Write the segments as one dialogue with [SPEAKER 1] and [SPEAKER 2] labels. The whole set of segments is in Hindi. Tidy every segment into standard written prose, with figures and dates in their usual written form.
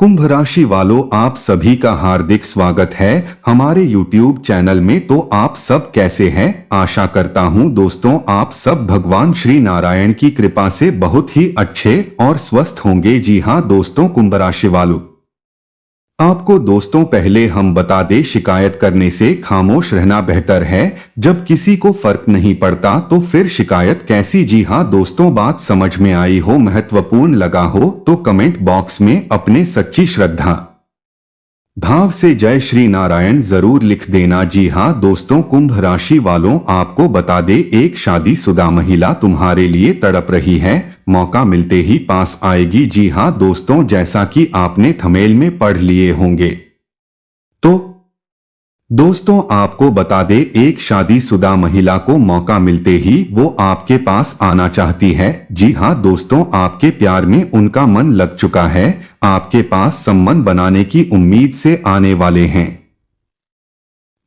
[SPEAKER 1] कुंभ राशि वालों, आप सभी का हार्दिक स्वागत है हमारे YouTube चैनल में। तो आप सब कैसे हैं? आशा करता हूं दोस्तों आप सब भगवान श्री नारायण की कृपा से बहुत ही अच्छे और स्वस्थ होंगे। जी हां दोस्तों, कुंभ राशि वालों, आपको दोस्तों पहले हम बता दें, शिकायत करने से खामोश रहना बेहतर है। जब किसी को फर्क नहीं पड़ता तो फिर शिकायत कैसी? जी हां दोस्तों, बात समझ में आई हो, महत्वपूर्ण लगा हो तो कमेंट बॉक्स में अपने सच्ची श्रद्धा भाव से जय श्री नारायण जरूर लिख देना। जी हां दोस्तों, कुंभ राशि वालों, आपको बता दे, एक शादीशुदा महिला तुम्हारे लिए तड़प रही है, मौका मिलते ही पास आएगी। जी हां दोस्तों, जैसा कि आपने थंबनेल में पढ़ लिए होंगे, तो दोस्तों आपको बता दे, एक शादीशुदा महिला को मौका मिलते ही वो आपके पास आना चाहती है। जी हां दोस्तों, आपके प्यार में उनका मन लग चुका है, आपके पास संबंध बनाने की उम्मीद से आने वाले हैं।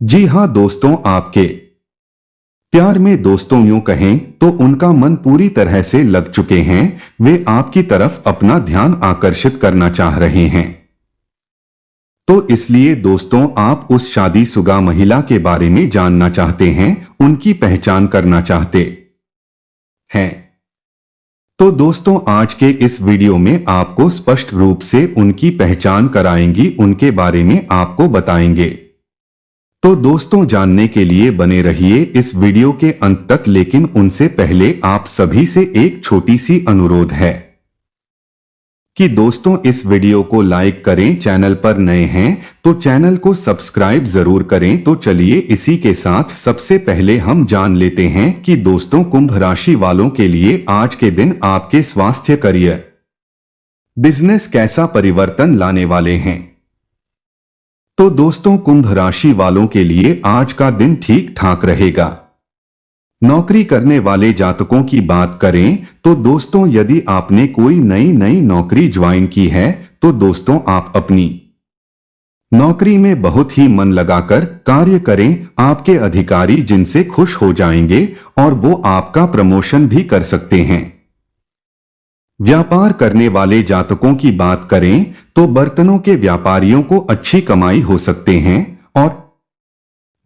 [SPEAKER 1] जी हां दोस्तों, आपके प्यार में दोस्तों यूं कहें तो उनका मन पूरी तरह से लग चुके हैं, वे आपकी तरफ अपना ध्यान आकर्षित करना चाह रहे हैं। तो इसलिए दोस्तों आप उस शादीशुदा महिला के बारे में जानना चाहते हैं, उनकी पहचान करना चाहते हैं। तो दोस्तों आज के इस वीडियो में आपको स्पष्ट रूप से उनकी पहचान कराएंगी, उनके बारे में आपको बताएंगे। तो दोस्तों जानने के लिए बने रहिए इस वीडियो के अंत तक, लेकिन उनसे पहले आप सभी से एक छोटी सी अनुरोध है कि दोस्तों इस वीडियो को लाइक करें, चैनल पर नए हैं तो चैनल को सब्सक्राइब जरूर करें। तो चलिए इसी के साथ सबसे पहले हम जान लेते हैं कि दोस्तों कुंभ राशि वालों के लिए आज के दिन आपके स्वास्थ्य, करियर, बिजनेस कैसा परिवर्तन लाने वाले हैं। तो दोस्तों कुंभ राशि वालों के लिए आज का दिन ठीक ठाक रहेगा। नौकरी करने वाले जातकों की बात करें तो दोस्तों यदि आपने कोई नई नौकरी ज्वाइन की है तो दोस्तों आप अपनी नौकरी में बहुत ही मन लगाकर कार्य करें। आपके अधिकारी जिनसे खुश हो जाएंगे और वो आपका प्रमोशन भी कर सकते हैं। व्यापार करने वाले जातकों की बात करें तो बर्तनों के व्यापारियों को अच्छी कमाई हो सकते हैं और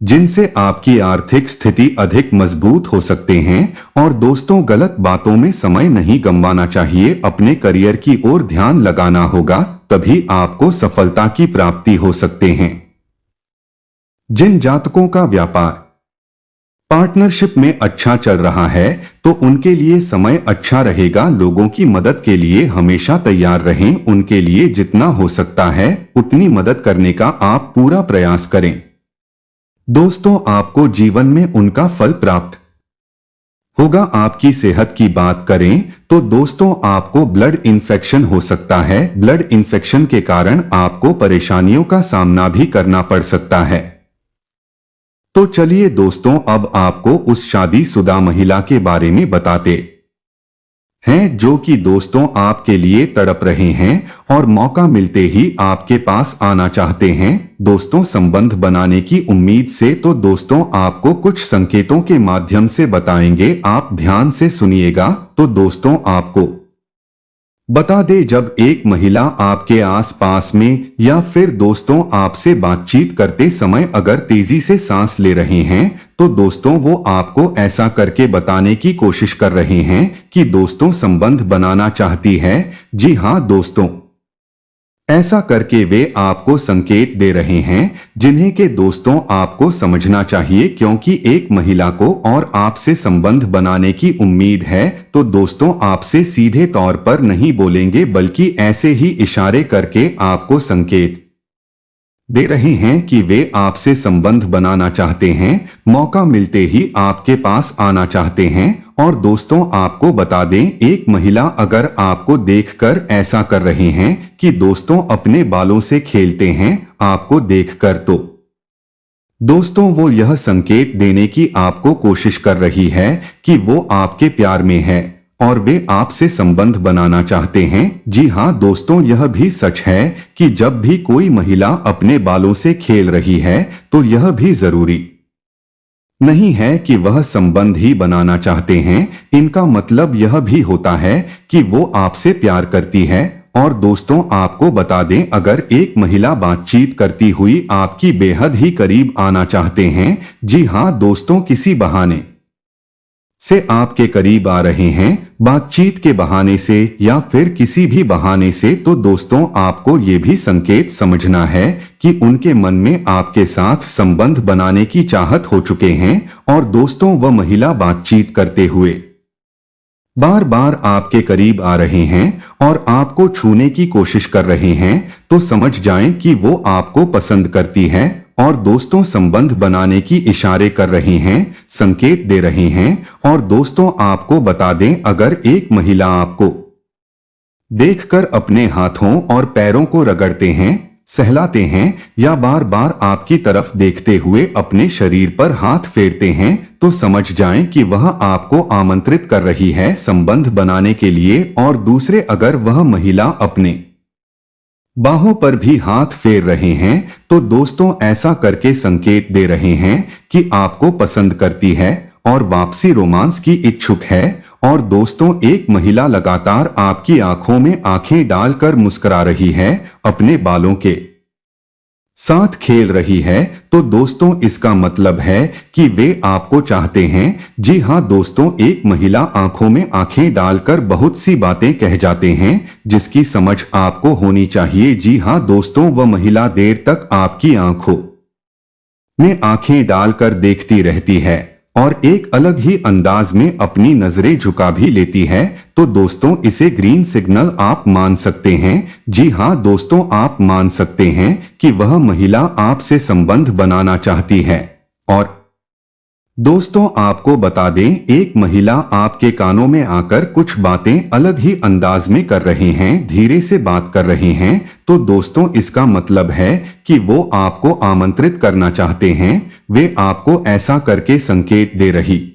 [SPEAKER 1] जिनसे आपकी आर्थिक स्थिति अधिक मजबूत हो सकते हैं। और दोस्तों गलत बातों में समय नहीं गंवाना चाहिए, अपने करियर की ओर ध्यान लगाना होगा, तभी आपको सफलता की प्राप्ति हो सकते हैं। जिन जातकों का व्यापार पार्टनरशिप में अच्छा चल रहा है तो उनके लिए समय अच्छा रहेगा। लोगों की मदद के लिए हमेशा तैयार रहें, उनके लिए जितना हो सकता है उतनी मदद करने का आप पूरा प्रयास करें। दोस्तों आपको जीवन में उनका फल प्राप्त होगा। आपकी सेहत की बात करें तो दोस्तों आपको ब्लड इन्फेक्शन हो सकता है, ब्लड इन्फेक्शन के कारण आपको परेशानियों का सामना भी करना पड़ सकता है। तो चलिए दोस्तों अब आपको उस शादीशुदा महिला के बारे में बताते हैं जो कि दोस्तों आपके लिए तड़प रहे हैं और मौका मिलते ही आपके पास आना चाहते हैं दोस्तों संबंध बनाने की उम्मीद से। तो दोस्तों आपको कुछ संकेतों के माध्यम से बताएंगे, आप ध्यान से सुनिएगा। तो दोस्तों आपको बता दे, जब एक महिला आपके आसपास में या फिर दोस्तों आपसे बातचीत करते समय अगर तेजी से सांस ले रहे हैं तो दोस्तों वो आपको ऐसा करके बताने की कोशिश कर रहे हैं कि दोस्तों संबंध बनाना चाहती है। जी हां दोस्तों, ऐसा करके वे आपको संकेत दे रहे हैं जिन्हें के दोस्तों आपको समझना चाहिए, क्योंकि एक महिला को और आपसे संबंध बनाने की उम्मीद है तो दोस्तों आपसे सीधे तौर पर नहीं बोलेंगे, बल्कि ऐसे ही इशारे करके आपको संकेत दे रहे हैं कि वे आपसे संबंध बनाना चाहते हैं, मौका मिलते ही आपके पास आना चाहते हैं। और दोस्तों आपको बता दें, एक महिला अगर आपको देखकर ऐसा कर रहे हैं कि दोस्तों अपने बालों से खेलते हैं आपको देखकर, तो दोस्तों वो यह संकेत देने की आपको कोशिश कर रही है कि वो आपके प्यार में है और वे आपसे संबंध बनाना चाहते हैं। जी हां दोस्तों, यह भी सच है कि जब भी कोई महिला अपने बालों से खेल रही है तो यह भी जरूरी नहीं है कि वह संबंध ही बनाना चाहते हैं। इनका मतलब यह भी होता है कि वो आपसे प्यार करती है और दोस्तों आपको बता दें, अगर एक महिला बातचीत करती हुई आपकी बेहद ही करीब आना चाहते हैं, जी हाँ दोस्तों, किसी बहाने से आपके करीब आ रहे हैं, बातचीत के बहाने से या फिर किसी भी बहाने से, तो दोस्तों आपको ये भी संकेत समझना है कि उनके मन में आपके साथ संबंध बनाने की चाहत हो चुके हैं और दोस्तों वह महिला बातचीत करते हुए बार बार आपके करीब आ रहे हैं और आपको छूने की कोशिश कर रहे हैं, तो समझ जाएं कि वो आपको पसंद करती है और दोस्तों संबंध बनाने की इशारे कर रहे हैं, संकेत दे रहे हैं। और दोस्तों आपको बता दें, अगर एक महिला आपको देखकर अपने हाथों और पैरों को रगड़ते हैं, सहलाते हैं या बार बार आपकी तरफ देखते हुए अपने शरीर पर हाथ फेरते हैं, तो समझ जाएं कि वह आपको आमंत्रित कर रही है संबंध बनाने के लिए। और दूसरे, अगर वह महिला अपने बाहों पर भी हाथ फेर रहे हैं, तो दोस्तों ऐसा करके संकेत दे रहे हैं कि आपको पसंद करती है और वापसी रोमांस की इच्छुक है। और दोस्तों एक महिला लगातार आपकी आंखों में आंखें डालकर मुस्कुरा रही है, अपने बालों के साथ खेल रही है, तो दोस्तों इसका मतलब है कि वे आपको चाहते हैं। जी हाँ दोस्तों, एक महिला आंखों में आंखें डालकर बहुत सी बातें कह जाते हैं जिसकी समझ आपको होनी चाहिए। जी हाँ दोस्तों, वह महिला देर तक आपकी आंखों में आंखें डालकर देखती रहती है और एक अलग ही अंदाज में अपनी नजरें झुका भी लेती है, तो दोस्तों इसे ग्रीन सिग्नल आप मान सकते हैं। जी हाँ दोस्तों, आप मान सकते हैं कि वह महिला आपसे संबंध बनाना चाहती है। और दोस्तों आपको बता दें, एक महिला आपके कानों में आकर कुछ बातें अलग ही अंदाज में कर रहे हैं, धीरे से बात कर रहे हैं, तो दोस्तों इसका मतलब है कि वो आपको आमंत्रित करना चाहते हैं। वे आपको ऐसा करके संकेत दे रही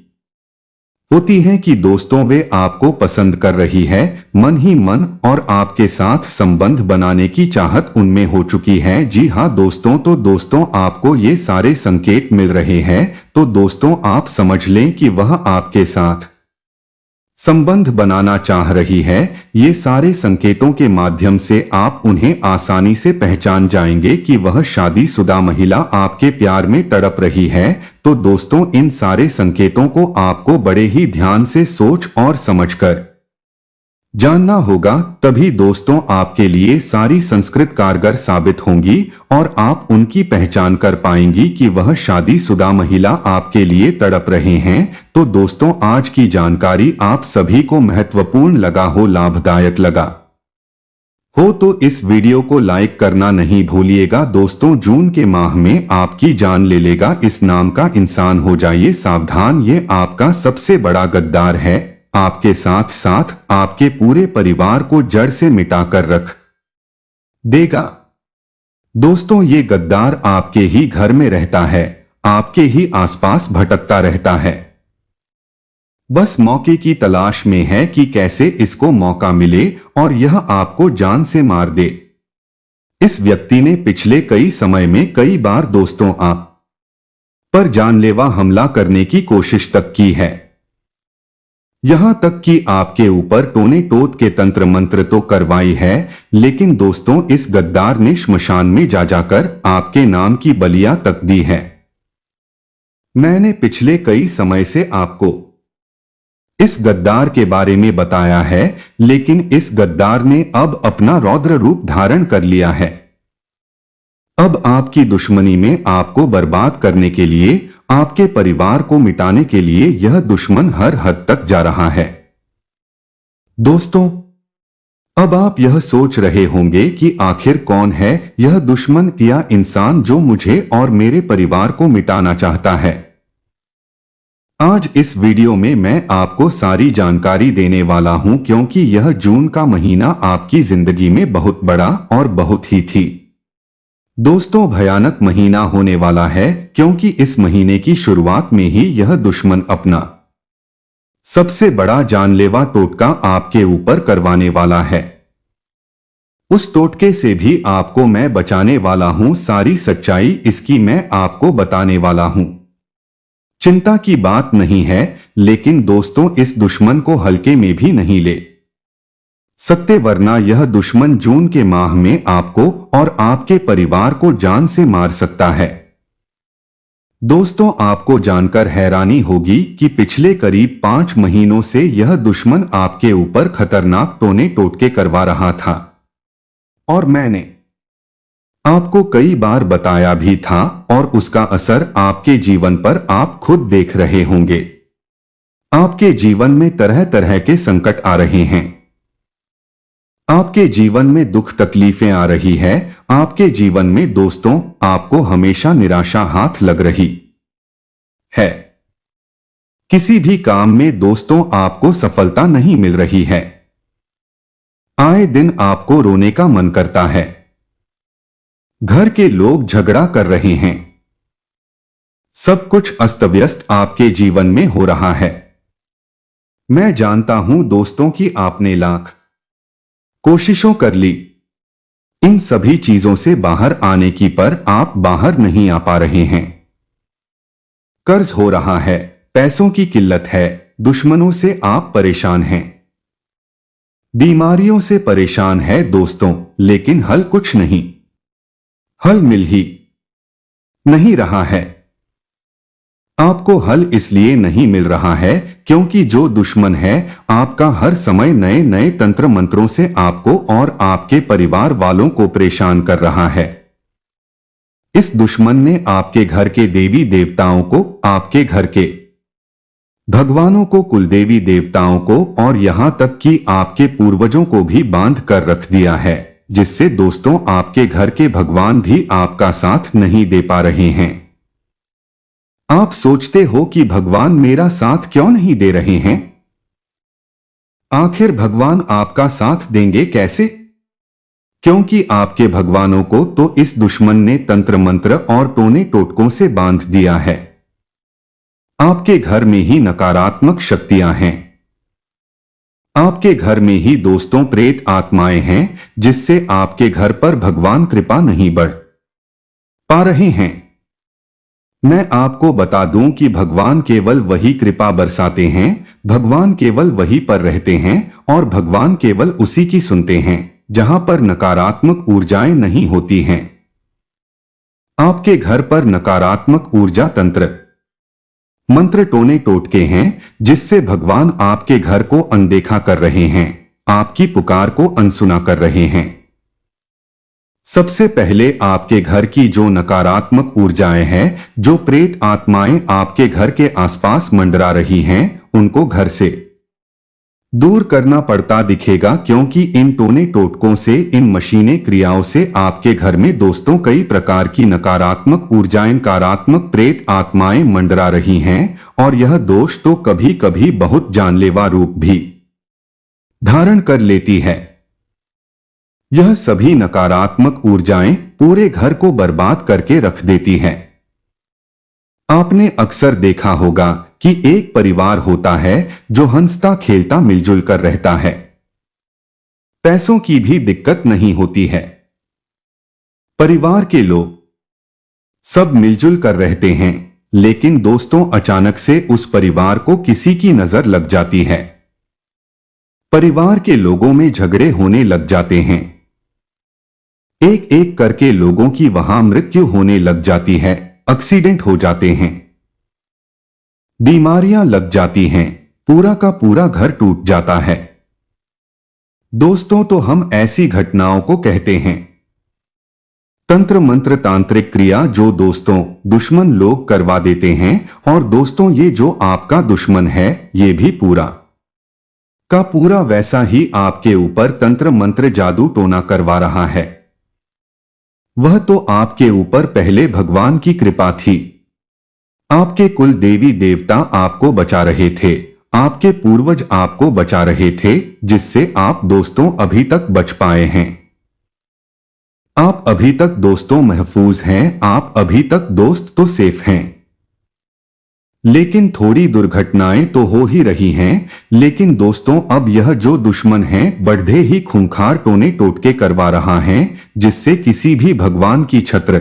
[SPEAKER 1] होती है कि दोस्तों वे आपको पसंद कर रही है मन ही मन और आपके साथ संबंध बनाने की चाहत उनमें हो चुकी है। जी हाँ दोस्तों, तो दोस्तों आपको ये सारे संकेत मिल रहे हैं, तो दोस्तों आप समझ लें कि वह आपके साथ संबंध बनाना चाह रही है। ये सारे संकेतों के माध्यम से आप उन्हें आसानी से पहचान जाएंगे कि वह शादीशुदा महिला आपके प्यार में तड़प रही है। तो दोस्तों इन सारे संकेतों को आपको बड़े ही ध्यान से सोच और समझकर जानना होगा, तभी दोस्तों आपके लिए सारी संस्कृत कारगर साबित होंगी और आप उनकी पहचान कर पाएंगी कि वह शादीशुदा महिला आपके लिए तड़प रहे हैं। तो दोस्तों आज की जानकारी आप सभी को महत्वपूर्ण लगा हो, लाभदायक लगा हो तो इस वीडियो को लाइक करना नहीं भूलिएगा। दोस्तों जून के माह में आपकी जान ले लेगा इस नाम का इंसान, हो जाइए सावधान, ये आपका सबसे बड़ा गद्दार है। आपके साथ साथ आपके पूरे परिवार को जड़ से मिटाकर रख देगा। दोस्तों ये गद्दार आपके ही घर में रहता है, आपके ही आसपास भटकता रहता है, बस मौके की तलाश में है कि कैसे इसको मौका मिले और यह आपको जान से मार दे। इस व्यक्ति ने पिछले कई समय में कई बार दोस्तों आप पर जानलेवा हमला करने की कोशिश तक की है, यहां तक कि आपके ऊपर टोने टोट के तंत्र मंत्र तो करवाई है, लेकिन दोस्तों इस गद्दार ने श्मशान में जा जाकर आपके नाम की बलियां तक दी है। मैंने पिछले कई समय से आपको इस गद्दार के बारे में बताया है, लेकिन इस गद्दार ने अब अपना रौद्र रूप धारण कर लिया है। अब आपकी दुश्मनी में आपको बर्बाद करने के लिए, आपके परिवार को मिटाने के लिए यह दुश्मन हर हद तक जा रहा है। दोस्तों अब आप यह सोच रहे होंगे कि आखिर कौन है यह दुश्मन या इंसान जो मुझे और मेरे परिवार को मिटाना चाहता है। आज इस वीडियो में मैं आपको सारी जानकारी देने वाला हूं, क्योंकि यह जून का महीना आपकी जिंदगी में बहुत बड़ा और बहुत ही थी दोस्तों भयानक महीना होने वाला है, क्योंकि इस महीने की शुरुआत में ही यह दुश्मन अपना सबसे बड़ा जानलेवा टोटका आपके ऊपर करवाने वाला है। उस टोटके से भी आपको मैं बचाने वाला हूं, सारी सच्चाई इसकी मैं आपको बताने वाला हूं। चिंता की बात नहीं है, लेकिन दोस्तों इस दुश्मन को हल्के में भी नहीं ले सकते, वरना यह दुश्मन जून के माह में आपको और आपके परिवार को जान से मार सकता है। दोस्तों, आपको जानकर हैरानी होगी कि पिछले करीब 5 महीनों से यह दुश्मन आपके ऊपर खतरनाक टोने टोटके करवा रहा था, और मैंने आपको कई बार बताया भी था, और उसका असर आपके जीवन पर आप खुद देख रहे होंगे। आपके जीवन में तरह तरह के संकट आ रहे हैं, आपके जीवन में दुख तकलीफें आ रही है, आपके जीवन में दोस्तों आपको हमेशा निराशा हाथ लग रही है। किसी भी काम में दोस्तों आपको सफलता नहीं मिल रही है। आए दिन आपको रोने का मन करता है। घर के लोग झगड़ा कर रहे हैं। सब कुछ अस्त व्यस्त आपके जीवन में हो रहा है। मैं जानता हूं दोस्तों कि आपने लाख कोशिशों कर ली इन सभी चीजों से बाहर आने की, पर आप बाहर नहीं आ पा रहे हैं। कर्ज हो रहा है, पैसों की किल्लत है, दुश्मनों से आप परेशान हैं, बीमारियों से परेशान है दोस्तों, लेकिन हल कुछ नहीं, हल मिल ही नहीं रहा है। आपको हल इसलिए नहीं मिल रहा है क्योंकि जो दुश्मन है आपका हर समय नए नए तंत्र मंत्रों से आपको और आपके परिवार वालों को परेशान कर रहा है। इस दुश्मन ने आपके घर के देवी देवताओं को, आपके घर के भगवानों को, कुलदेवी देवताओं को और यहां तक कि आपके पूर्वजों को भी बांध कर रख दिया है, जिससे दोस्तों आपके घर के भगवान भी आपका साथ नहीं दे पा रहे हैं। आप सोचते हो कि भगवान मेरा साथ क्यों नहीं दे रहे हैं? आखिर भगवान आपका साथ देंगे कैसे? क्योंकि आपके भगवानों को तो इस दुश्मन ने तंत्र मंत्र और टोने टोटकों से बांध दिया है। आपके घर में ही नकारात्मक शक्तियां हैं। आपके घर में ही दोस्तों प्रेत आत्माएं हैं, जिससे आपके घर पर भगवान कृपा नहीं बढ़ पा रहे हैं। मैं आपको बता दूं कि भगवान केवल वही कृपा बरसाते हैं, भगवान केवल वही पर रहते हैं और भगवान केवल उसी की सुनते हैं जहां पर नकारात्मक ऊर्जाएं नहीं होती हैं। आपके घर पर नकारात्मक ऊर्जा तंत्र मंत्र टोने टोटके हैं, जिससे भगवान आपके घर को अनदेखा कर रहे हैं, आपकी पुकार को अनसुना कर रहे हैं। सबसे पहले आपके घर की जो नकारात्मक ऊर्जाएं हैं, जो प्रेत आत्माएं आपके घर के आसपास मंडरा रही हैं, उनको घर से दूर करना पड़ता दिखेगा, क्योंकि इन टोने टोटकों से, इन मशीनी क्रियाओं से आपके घर में दोस्तों कई प्रकार की नकारात्मक ऊर्जाएं, नकारात्मक प्रेत आत्माएं मंडरा रही हैं, और यह दोष तो कभी कभी बहुत जानलेवा रूप भी धारण कर लेती है। यह सभी नकारात्मक ऊर्जाएं पूरे घर को बर्बाद करके रख देती है। आपने अक्सर देखा होगा कि एक परिवार होता है जो हंसता खेलता मिलजुल कर रहता है। पैसों की भी दिक्कत नहीं होती है। परिवार के लोग सब मिलजुल कर रहते हैं, लेकिन दोस्तों अचानक से उस परिवार को किसी की नजर लग जाती है। परिवार के लोगों में झगड़े होने लग जाते हैं। एक एक करके लोगों की वहां मृत्यु होने लग जाती है, एक्सीडेंट हो जाते हैं, बीमारियां लग जाती हैं, पूरा का पूरा घर टूट जाता है। दोस्तों, तो हम ऐसी घटनाओं को कहते हैं तंत्र मंत्र तांत्रिक क्रिया, जो दोस्तों दुश्मन लोग करवा देते हैं। और दोस्तों, ये जो आपका दुश्मन है, ये भी पूरा का पूरा वैसा ही आपके ऊपर तंत्र मंत्र जादू टोना करवा रहा है। वह तो आपके ऊपर पहले भगवान की कृपा थी। आपके कुल देवी देवता आपको बचा रहे थे, आपके पूर्वज आपको बचा रहे थे, जिससे आप दोस्तों अभी तक बच पाए हैं। आप अभी तक दोस्तों महफूज हैं, आप अभी तक दोस्त तो सेफ हैं। लेकिन थोड़ी दुर्घटनाएं तो हो ही रही हैं। लेकिन दोस्तों, अब यह जो दुश्मन है बढ़े ही खूंखार टोने टोटके करवा रहा है, जिससे किसी भी भगवान की छत्र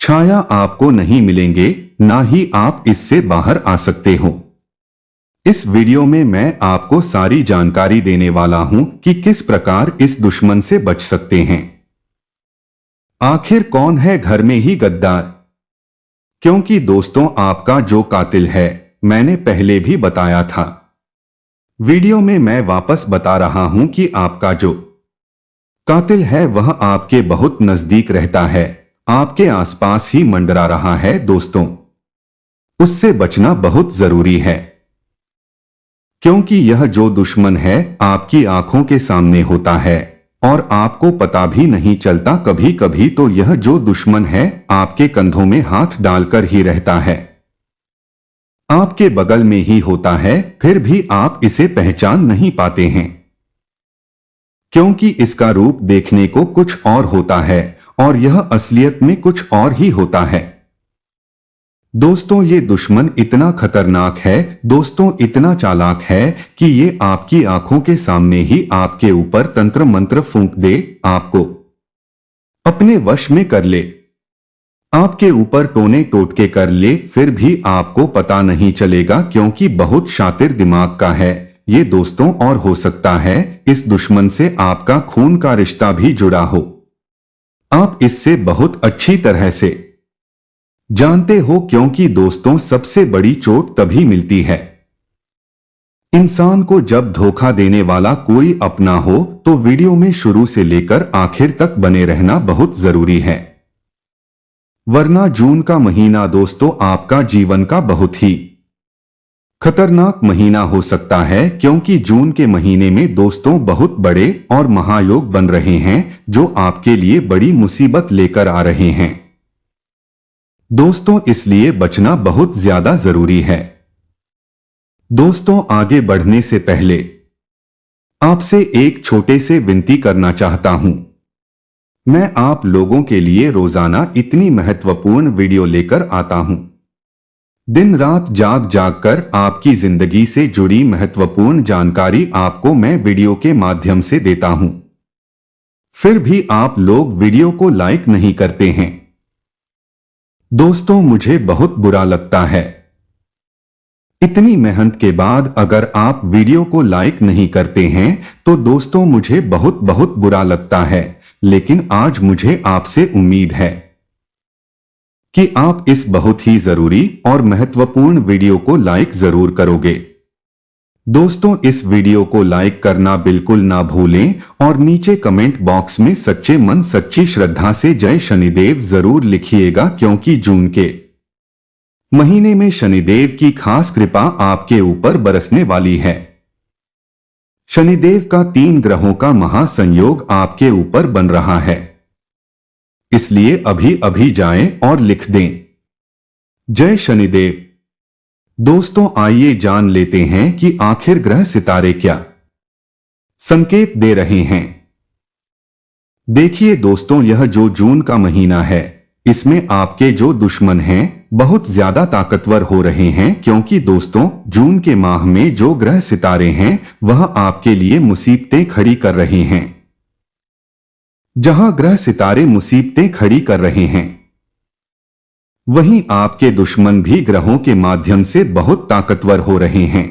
[SPEAKER 1] छाया आपको नहीं मिलेंगे, ना ही आप इससे बाहर आ सकते हो। इस वीडियो में मैं आपको सारी जानकारी देने वाला हूं कि किस प्रकार इस दुश्मन से बच सकते हैं। आखिर कौन है घर में ही गद्दार? क्योंकि दोस्तों, आपका जो कातिल है, मैंने पहले भी बताया था। वीडियो में मैं वापस बता रहा हूं कि आपका जो कातिल है वह आपके बहुत नजदीक रहता है, आपके आसपास ही मंडरा रहा है। दोस्तों, उससे बचना बहुत जरूरी है, क्योंकि यह जो दुश्मन है आपकी आंखों के सामने होता है और आपको पता भी नहीं चलता। कभी कभी तो यह जो दुश्मन है आपके कंधों में हाथ डालकर ही रहता है, आपके बगल में ही होता है, फिर भी आप इसे पहचान नहीं पाते हैं, क्योंकि इसका रूप देखने को कुछ और होता है और यह असलियत में कुछ और ही होता है। दोस्तों, ये दुश्मन इतना खतरनाक है, दोस्तों इतना चालाक है कि ये आपकी आंखों के सामने ही आपके ऊपर तंत्र मंत्र फूंक दे, आपको अपने वश में कर ले, आपके ऊपर टोने टोटके कर ले, फिर भी आपको पता नहीं चलेगा, क्योंकि बहुत शातिर दिमाग का है ये दोस्तों। और हो सकता है इस दुश्मन से आपका खून का रिश्ता भी जुड़ा हो, आप इससे बहुत अच्छी तरह से जानते हो, क्योंकि दोस्तों सबसे बड़ी चोट तभी मिलती है इंसान को जब धोखा देने वाला कोई अपना हो। तो वीडियो में शुरू से लेकर आखिर तक बने रहना बहुत जरूरी है, वरना जून का महीना दोस्तों आपका जीवन का बहुत ही खतरनाक महीना हो सकता है, क्योंकि जून के महीने में दोस्तों बहुत बड़े और महायोग बन रहे हैं जो आपके लिए बड़ी मुसीबत लेकर आ रहे हैं। दोस्तों, इसलिए बचना बहुत ज्यादा जरूरी है। दोस्तों, आगे बढ़ने से पहले आपसे एक छोटे से विनती करना चाहता हूं। मैं आप लोगों के लिए रोजाना इतनी महत्वपूर्ण वीडियो लेकर आता हूं, दिन रात जाग जाग कर आपकी जिंदगी से जुड़ी महत्वपूर्ण जानकारी आपको मैं वीडियो के माध्यम से देता हूं, फिर भी आप लोग वीडियो को लाइक नहीं करते हैं। दोस्तों, मुझे बहुत बुरा लगता है, इतनी मेहनत के बाद अगर आप वीडियो को लाइक नहीं करते हैं तो दोस्तों मुझे बहुत बहुत बुरा लगता है। लेकिन आज मुझे आपसे उम्मीद है कि आप इस बहुत ही जरूरी और महत्वपूर्ण वीडियो को लाइक जरूर करोगे। दोस्तों, इस वीडियो को लाइक करना बिल्कुल ना भूलें और नीचे कमेंट बॉक्स में सच्चे मन सच्ची श्रद्धा से जय शनिदेव जरूर लिखिएगा, क्योंकि जून के महीने में शनिदेव की खास कृपा आपके ऊपर बरसने वाली है। शनिदेव का 3 ग्रहों का महासंयोग आपके ऊपर बन रहा है, इसलिए अभी अभी जाएं और लिख दें जय शनिदेव। दोस्तों, आइए जान लेते हैं कि आखिर ग्रह सितारे क्या संकेत दे रहे हैं। देखिए दोस्तों, यह जो जून का महीना है इसमें आपके जो दुश्मन हैं बहुत ज्यादा ताकतवर हो रहे हैं, क्योंकि दोस्तों जून के माह में जो ग्रह सितारे हैं वह आपके लिए मुसीबतें खड़ी कर रहे हैं। जहां ग्रह सितारे मुसीबतें खड़ी कर रहे हैं, वहीं आपके दुश्मन भी ग्रहों के माध्यम से बहुत ताकतवर हो रहे हैं।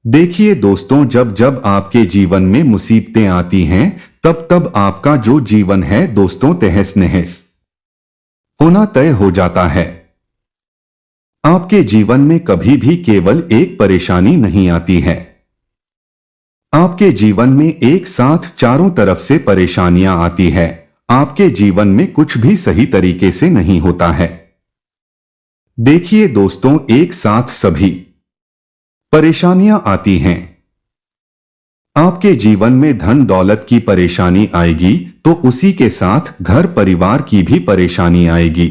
[SPEAKER 1] देखिए दोस्तों, जब जब आपके जीवन में मुसीबतें आती हैं तब तब आपका जो जीवन है दोस्तों तहस नहस होना तय हो जाता है। आपके जीवन में कभी भी केवल एक परेशानी नहीं आती है, आपके जीवन में एक साथ चारों तरफ से परेशानियां आती है। आपके जीवन में कुछ भी सही तरीके से नहीं होता है। देखिए दोस्तों, एक साथ सभी परेशानियां आती हैं। आपके जीवन में धन दौलत की परेशानी आएगी तो उसी के साथ घर परिवार की भी परेशानी आएगी,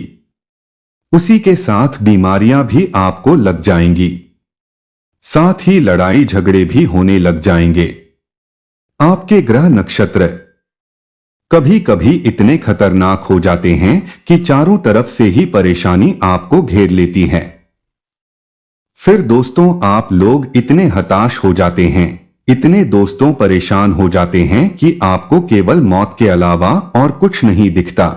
[SPEAKER 1] उसी के साथ बीमारियां भी आपको लग जाएंगी, साथ ही लड़ाई झगड़े भी होने लग जाएंगे। आपके ग्रह नक्षत्र कभी कभी इतने खतरनाक हो जाते हैं कि चारों तरफ से ही परेशानी आपको घेर लेती है। फिर दोस्तों आप लोग इतने हताश हो जाते हैं, इतने दोस्तों परेशान हो जाते हैं कि आपको केवल मौत के अलावा और कुछ नहीं दिखता।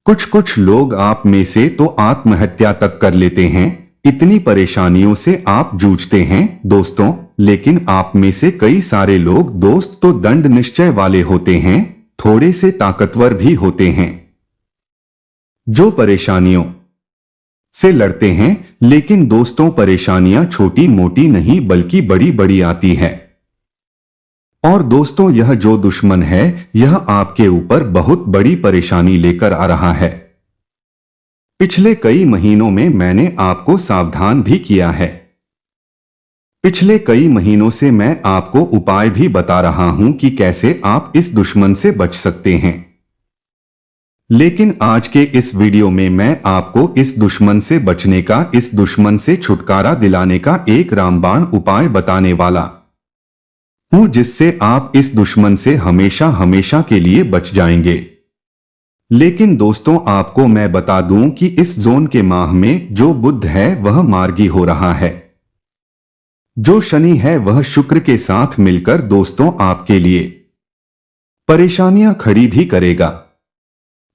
[SPEAKER 1] कुछ लोग आप में से तो आत्महत्या तक कर लेते हैं, इतनी परेशानियों से आप जूझते हैं दोस्तों, लेकिन आप में से कई सारे लोग दोस्त तो दृढ़ निश्चय वाले होते हैं, थोड़े से ताकतवर भी होते हैं, जो परेशानियों से लड़ते हैं। लेकिन दोस्तों, परेशानियां छोटी मोटी नहीं बल्कि बड़ी बड़ी आती है। और दोस्तों, यह जो दुश्मन है यह आपके ऊपर बहुत बड़ी परेशानी लेकर आ रहा है। पिछले कई महीनों में मैंने आपको सावधान भी किया है। पिछले कई महीनों से मैं आपको उपाय भी बता रहा हूं कि कैसे आप इस दुश्मन से बच सकते हैं। लेकिन आज के इस वीडियो में मैं आपको इस दुश्मन से बचने का, इस दुश्मन से छुटकारा दिलाने का एक रामबाण उपाय बताने वाला हूं, जिससे आप इस दुश्मन से हमेशा हमेशा के लिए बच जाएंगे। लेकिन दोस्तों, आपको मैं बता दूं कि इस जोन के माह में जो बुध है वह मार्गी हो रहा है, जो शनि है वह शुक्र के साथ मिलकर दोस्तों आपके लिए परेशानियां खड़ी भी करेगा।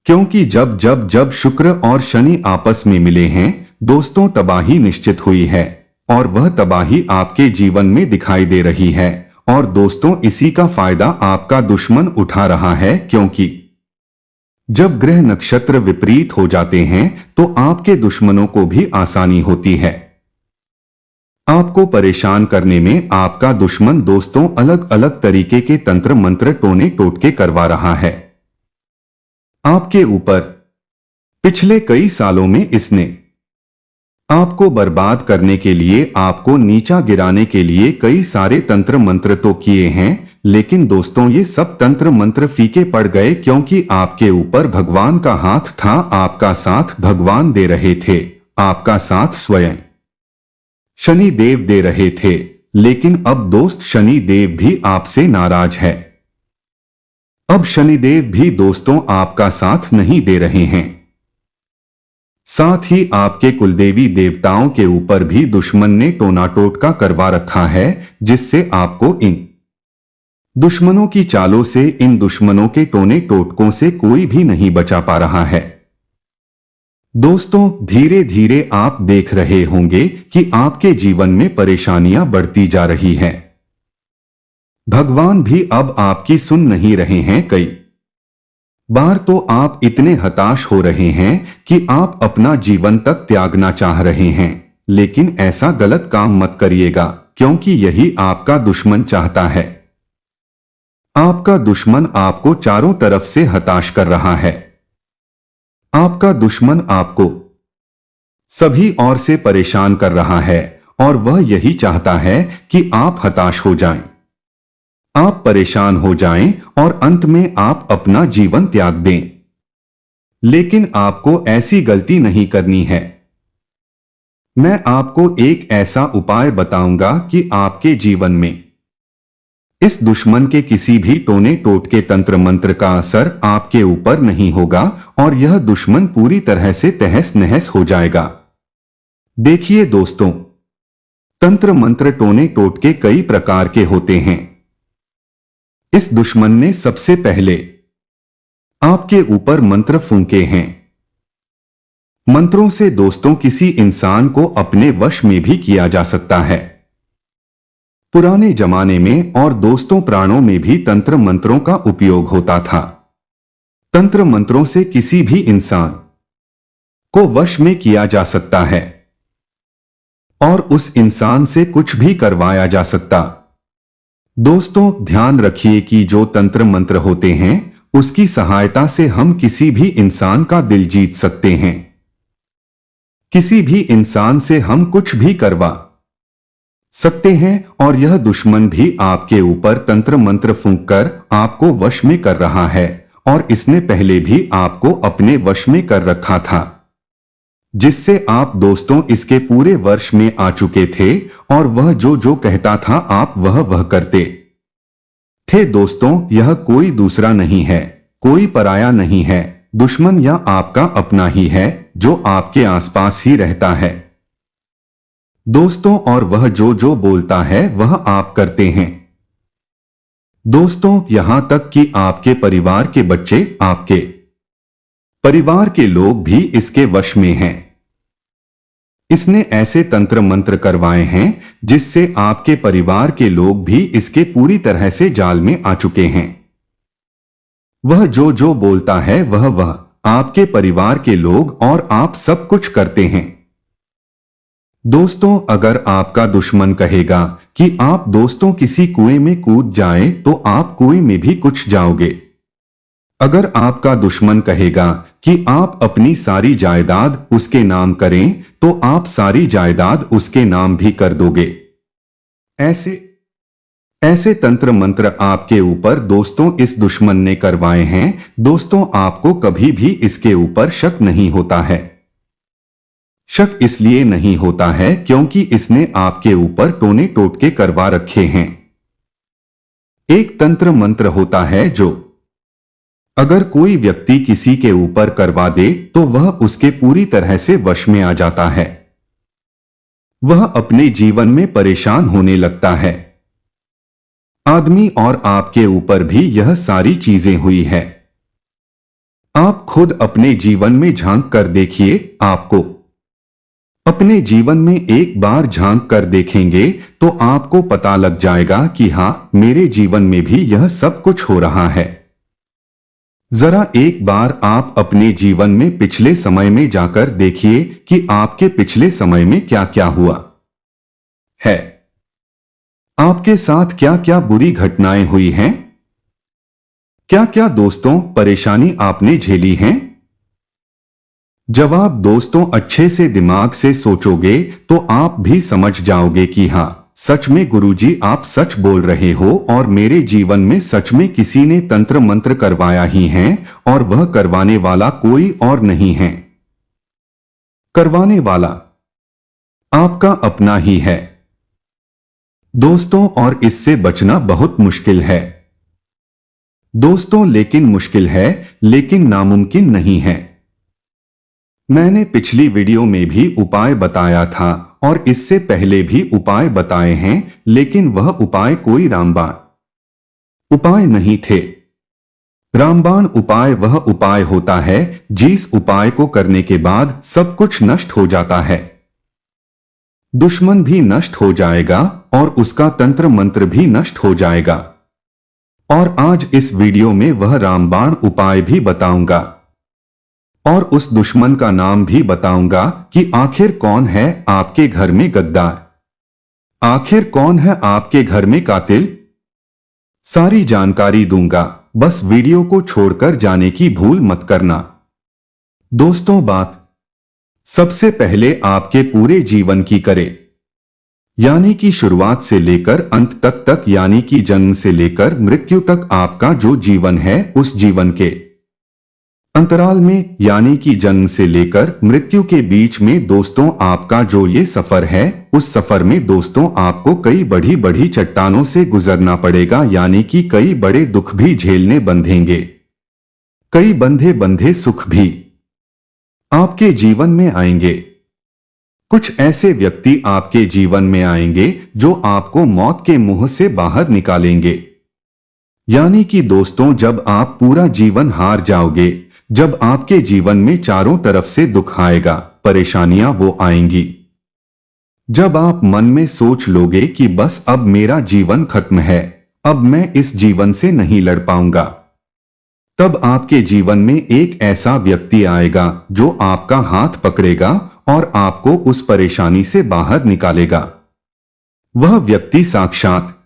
[SPEAKER 1] क्योंकि जब जब जब शुक्र और शनि आपस में मिले हैं दोस्तों, तबाही निश्चित हुई है और वह तबाही आपके जीवन में दिखाई दे रही है। और दोस्तों, इसी का फायदा आपका दुश्मन उठा रहा है, क्योंकि जब ग्रह नक्षत्र विपरीत हो जाते हैं तो आपके दुश्मनों को भी आसानी होती है। आपको परेशान करने में आपका दुश्मन दोस्तों अलग अलग तरीके के तंत्र मंत्र टोने टोटके करवा रहा है आपके ऊपर। पिछले कई सालों में इसने आपको बर्बाद करने के लिए, आपको नीचा गिराने के लिए कई सारे तंत्र मंत्र तो किए हैं, लेकिन दोस्तों ये सब तंत्र मंत्र फीके पड़ गए, क्योंकि आपके ऊपर भगवान का हाथ था। आपका साथ भगवान दे रहे थे, आपका साथ स्वयं शनि देव दे रहे थे। लेकिन अब दोस्त, शनि देव भी आपसे नाराज है। अब शनिदेव भी दोस्तों आपका साथ नहीं दे रहे हैं। साथ ही आपके कुलदेवी देवताओं के ऊपर भी दुश्मन ने टोना टोटका करवा रखा है, जिससे आपको इन दुश्मनों की चालों से, इन दुश्मनों के टोने टोटकों से कोई भी नहीं बचा पा रहा है। दोस्तों, धीरे धीरे आप देख रहे होंगे कि आपके जीवन में परेशानियां बढ़ती जा रही हैं। भगवान भी अब आपकी सुन नहीं रहे हैं। कई बार तो आप इतने हताश हो रहे हैं कि आप अपना जीवन तक त्यागना चाह रहे हैं, लेकिन ऐसा गलत काम मत करिएगा, क्योंकि यही आपका दुश्मन चाहता है। आपका दुश्मन आपको चारों तरफ से हताश कर रहा है। आपका दुश्मन आपको सभी ओर से परेशान कर रहा है और वह यही चाहता है कि आप हताश हो जाएं, आप परेशान हो जाएं और अंत में आप अपना जीवन त्याग दें। लेकिन आपको ऐसी गलती नहीं करनी है। मैं आपको एक ऐसा उपाय बताऊंगा कि आपके जीवन में इस दुश्मन के किसी भी टोने टोटके तंत्र मंत्र का असर आपके ऊपर नहीं होगा और यह दुश्मन पूरी तरह से तहस नहस हो जाएगा। देखिए दोस्तों, तंत्र मंत्र टोने टोटके कई प्रकार के होते हैं। इस दुश्मन ने सबसे पहले आपके ऊपर मंत्र फूंके हैं। मंत्रों से दोस्तों किसी इंसान को अपने वश में भी किया जा सकता है। पुराने जमाने में और दोस्तों पुराणों में भी तंत्र मंत्रों का उपयोग होता था। तंत्र मंत्रों से किसी भी इंसान को वश में किया जा सकता है और उस इंसान से कुछ भी करवाया जा सकता। दोस्तों, ध्यान रखिए कि जो तंत्र मंत्र होते हैं उसकी सहायता से हम किसी भी इंसान का दिल जीत सकते हैं। किसी भी इंसान से हम कुछ भी करवा सकते हैं और यह दुश्मन भी आपके ऊपर तंत्र मंत्र फूंककर आपको वश में कर रहा है और इसने पहले भी आपको अपने वश में कर रखा था, जिससे आप दोस्तों इसके पूरे वर्ष में आ चुके थे और वह जो जो कहता था आप वह करते थे। दोस्तों, यह कोई दूसरा नहीं है, कोई पराया नहीं है, दुश्मन या आपका अपना ही है जो आपके आसपास ही रहता है दोस्तों, और वह जो जो बोलता है वह आप करते हैं। दोस्तों, यहां तक कि आपके परिवार के बच्चे, आपके परिवार के लोग भी इसके वश में हैं। इसने ऐसे तंत्र मंत्र करवाए हैं जिससे आपके परिवार के लोग भी इसके पूरी तरह से जाल में आ चुके हैं। वह जो जो बोलता है वह आपके परिवार के लोग और आप सब कुछ करते हैं। दोस्तों, अगर आपका दुश्मन कहेगा कि आप दोस्तों किसी कुएं में कूद जाएं तो आप कुएं में भी कुछ जाओगे। अगर आपका दुश्मन कहेगा कि आप अपनी सारी जायदाद उसके नाम करें तो आप सारी जायदाद उसके नाम भी कर दोगे। ऐसे तंत्र मंत्र आपके ऊपर दोस्तों इस दुश्मन ने करवाए हैं। दोस्तों, आपको कभी भी इसके ऊपर शक नहीं होता है। शक इसलिए नहीं होता है क्योंकि इसने आपके ऊपर टोने टोटके करवा रखे हैं। एक तंत्र मंत्र होता है जो अगर कोई व्यक्ति किसी के ऊपर करवा दे तो वह उसके पूरी तरह से वश में आ जाता है। वह अपने जीवन में परेशान होने लगता है। आदमी और आपके ऊपर भी यह सारी चीजें हुई है। आप खुद अपने जीवन में झांक कर देखिए। आपको अपने जीवन में एक बार झांक कर देखेंगे तो आपको पता लग जाएगा कि हां, मेरे जीवन में भी यह सब कुछ हो रहा है। जरा एक बार आप अपने जीवन में पिछले समय में जाकर देखिए कि आपके पिछले समय में क्या क्या हुआ है। आपके साथ क्या क्या बुरी घटनाएं हुई हैं? क्या क्या दोस्तों परेशानी आपने झेली हैं? जब आप दोस्तों अच्छे से दिमाग से सोचोगे तो आप भी समझ जाओगे कि हां, सच में गुरुजी आप सच बोल रहे हो और मेरे जीवन में सच में किसी ने तंत्र मंत्र करवाया ही है और वह करवाने वाला कोई और नहीं है। करवाने वाला आपका अपना ही है दोस्तों, और इससे बचना बहुत मुश्किल है दोस्तों। लेकिन मुश्किल है, लेकिन नामुमकिन नहीं है। मैंने पिछली वीडियो में भी उपाय बताया था और इससे पहले भी उपाय बताए हैं, लेकिन वह उपाय कोई रामबाण उपाय नहीं थे। रामबाण उपाय वह उपाय होता है जिस उपाय को करने के बाद सब कुछ नष्ट हो जाता है। दुश्मन भी नष्ट हो जाएगा और उसका तंत्र मंत्र भी नष्ट हो जाएगा। और आज इस वीडियो में वह रामबाण उपाय भी बताऊंगा और उस दुश्मन का नाम भी बताऊंगा कि आखिर कौन है आपके घर में गद्दार, आखिर कौन है आपके घर में कातिल। सारी जानकारी दूंगा, बस वीडियो को छोड़कर जाने की भूल मत करना। दोस्तों, बात सबसे पहले आपके पूरे जीवन की करें, यानी कि शुरुआत से लेकर अंत तक यानी कि जन्म से लेकर मृत्यु तक आपका जो जीवन है उस जीवन के अंतराल में, यानी कि जन्म से लेकर मृत्यु के बीच में दोस्तों आपका जो ये सफर है, उस सफर में दोस्तों आपको कई बड़ी बड़ी चट्टानों से गुजरना पड़ेगा, यानी कि कई बड़े दुख भी झेलने बंधेंगे, कई बंधे बंधे सुख भी आपके जीवन में आएंगे। कुछ ऐसे व्यक्ति आपके जीवन में आएंगे जो आपको मौत के मुंह से बाहर निकालेंगे, यानी कि दोस्तों जब आप पूरा जीवन हार जाओगे, जब आपके जीवन में चारों तरफ से दुख आएगा, परेशानियां वो आएंगी, जब आप मन में सोच लोगे कि बस अब मेरा जीवन खत्म है, अब मैं इस जीवन से नहीं लड़ पाऊंगा, तब आपके जीवन में एक ऐसा व्यक्ति आएगा जो आपका हाथ पकड़ेगा और आपको उस परेशानी से बाहर निकालेगा। वह व्यक्ति साक्षात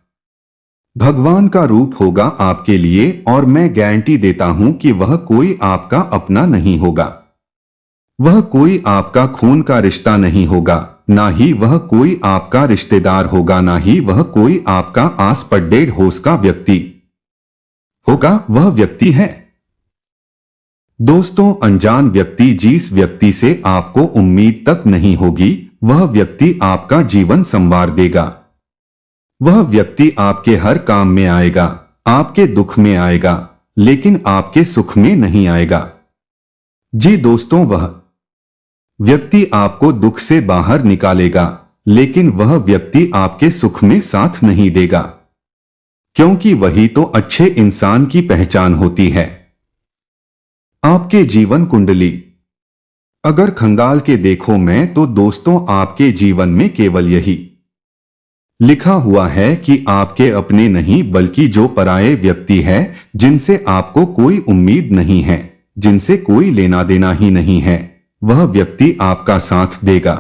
[SPEAKER 1] भगवान का रूप होगा आपके लिए, और मैं गारंटी देता हूं कि वह कोई आपका अपना नहीं होगा, वह कोई आपका खून का रिश्ता नहीं होगा, ना ही वह कोई आपका रिश्तेदार होगा, ना ही वह कोई आपका आस पड़ोस होश का व्यक्ति होगा। वह व्यक्ति है दोस्तों अनजान व्यक्ति, जिस व्यक्ति से आपको उम्मीद तक नहीं होगी, वह व्यक्ति आपका जीवन संवार देगा। वह व्यक्ति आपके हर काम में आएगा, आपके दुख में आएगा, लेकिन आपके सुख में नहीं आएगा। जी दोस्तों, वह व्यक्ति आपको दुख से बाहर निकालेगा, लेकिन वह व्यक्ति आपके सुख में साथ नहीं देगा, क्योंकि वही तो अच्छे इंसान की पहचान होती है। आपके जीवन कुंडली अगर खंगाल के देखो मैं तो दोस्तों आपके जीवन में केवल यही लिखा हुआ है कि आपके अपने नहीं बल्कि जो पराये व्यक्ति है, जिनसे आपको कोई उम्मीद नहीं है, जिनसे कोई लेना देना ही नहीं है, वह व्यक्ति आपका साथ देगा।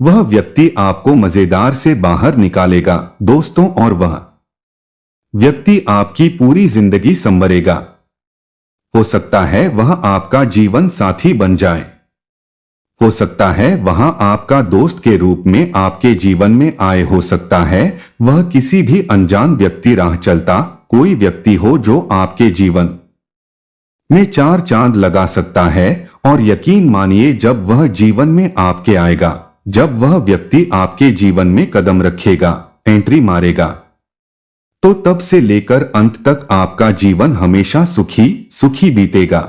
[SPEAKER 1] वह व्यक्ति आपको मजेदार से बाहर निकालेगा दोस्तों, और वह व्यक्ति आपकी पूरी जिंदगी संवरेगा। हो सकता है वह आपका जीवन साथी बन जाए, हो सकता है वहां आपका दोस्त के रूप में आपके जीवन में आए, हो सकता है वह किसी भी अनजान व्यक्ति राह चलता कोई व्यक्ति हो जो आपके जीवन में चार चांद लगा सकता है। और यकीन मानिए, जब वह जीवन में आपके आएगा, जब वह व्यक्ति आपके जीवन में कदम रखेगा, एंट्री मारेगा, तो तब से लेकर अंत तक आपका जीवन हमेशा सुखी सुखी बीतेगा।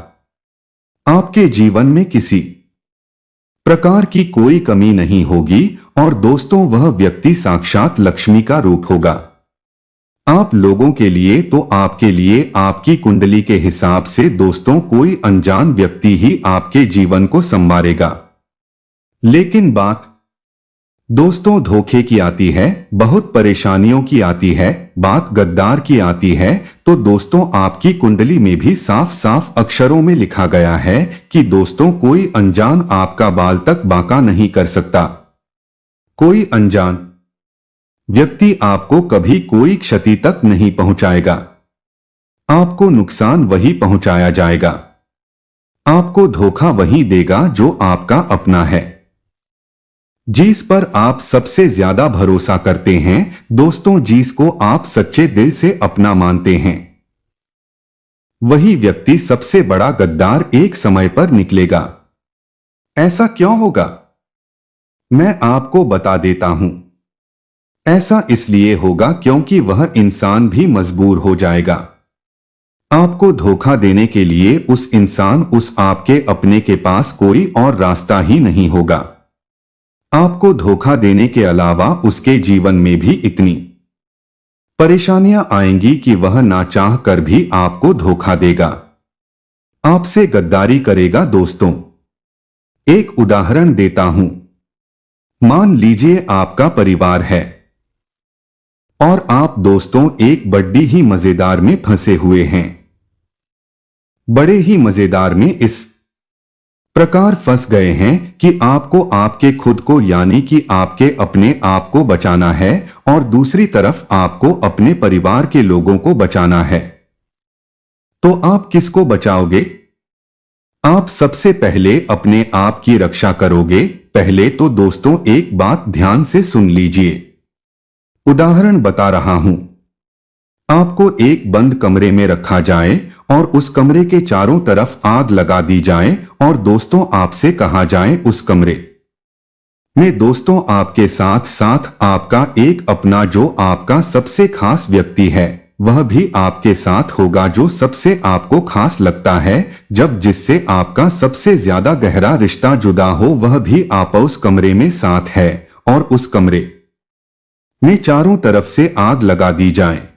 [SPEAKER 1] आपके जीवन में किसी प्रकार की कोई कमी नहीं होगी, और दोस्तों वह व्यक्ति साक्षात लक्ष्मी का रूप होगा। आप लोगों के लिए तो आपके लिए आपकी कुंडली के हिसाब से दोस्तों कोई अनजान व्यक्ति ही आपके जीवन को संवारेगा। लेकिन बात दोस्तों धोखे की आती है, बहुत परेशानियों की आती है, बात गद्दार की आती है, तो दोस्तों आपकी कुंडली में भी साफ साफ अक्षरों में लिखा गया है कि दोस्तों कोई अनजान आपका बाल तक बांका नहीं कर सकता। कोई अनजान व्यक्ति आपको कभी कोई क्षति तक नहीं पहुंचाएगा। आपको नुकसान वही पहुंचाया जाएगा। आपको धोखा वही देगा जो आपका अपना है, जिस पर आप सबसे ज्यादा भरोसा करते हैं दोस्तों, जिसको आप सच्चे दिल से अपना मानते हैं। वही व्यक्ति सबसे बड़ा गद्दार एक समय पर निकलेगा। ऐसा क्यों होगा, मैं आपको बता देता हूं। ऐसा इसलिए होगा क्योंकि वह इंसान भी मजबूर हो जाएगा। आपको धोखा देने के लिए उस इंसान, उस आपके अपने के पास कोई और रास्ता ही नहीं होगा। आपको धोखा देने के अलावा उसके जीवन में भी इतनी परेशानियां आएंगी कि वह ना चाह कर भी आपको धोखा देगा, आपसे गद्दारी करेगा। दोस्तों एक उदाहरण देता हूं। मान लीजिए आपका परिवार है और आप दोस्तों एक बड़ी ही मजेदार में फंसे हुए हैं। बड़े ही मजेदार में इस प्रकार फंस गए हैं कि आपको आपके खुद को यानी कि आपके अपने आप को बचाना है, और दूसरी तरफ आपको अपने परिवार के लोगों को बचाना है। तो आप किसको बचाओगे? आप सबसे पहले अपने आप की रक्षा करोगे। पहले तो दोस्तों एक बात ध्यान से सुन लीजिए, उदाहरण बता रहा हूं। आपको एक बंद कमरे में रखा जाए और उस कमरे के चारों तरफ आग लगा दी जाए, और दोस्तों आपसे कहा जाए उस कमरे में दोस्तों आपके साथ साथ आपका एक अपना जो आपका सबसे खास व्यक्ति है, वह भी आपके साथ होगा जो सबसे आपको खास लगता है। जब जिससे आपका सबसे ज्यादा गहरा रिश्ता जुदा हो, वह भी आप उस कमरे में साथ है, और उस कमरे में चारों तरफ से आग लगा दी जाए।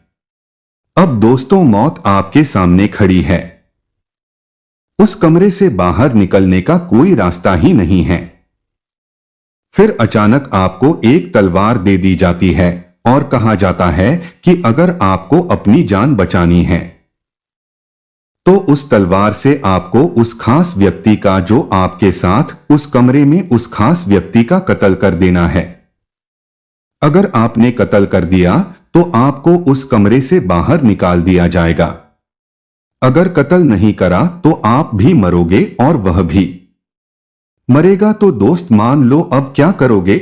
[SPEAKER 1] अब दोस्तों मौत आपके सामने खड़ी है। उस कमरे से बाहर निकलने का कोई रास्ता ही नहीं है। फिर अचानक आपको एक तलवार दे दी जाती है और कहा जाता है कि अगर आपको अपनी जान बचानी है तो उस तलवार से आपको उस खास व्यक्ति का, जो आपके साथ उस कमरे में उस खास व्यक्ति का कत्ल कर देना है। अगर आपने कत्ल कर दिया तो आपको उस कमरे से बाहर निकाल दिया जाएगा। अगर कत्ल नहीं करा तो आप भी मरोगे और वह भी मरेगा। तो दोस्त मान लो अब क्या करोगे?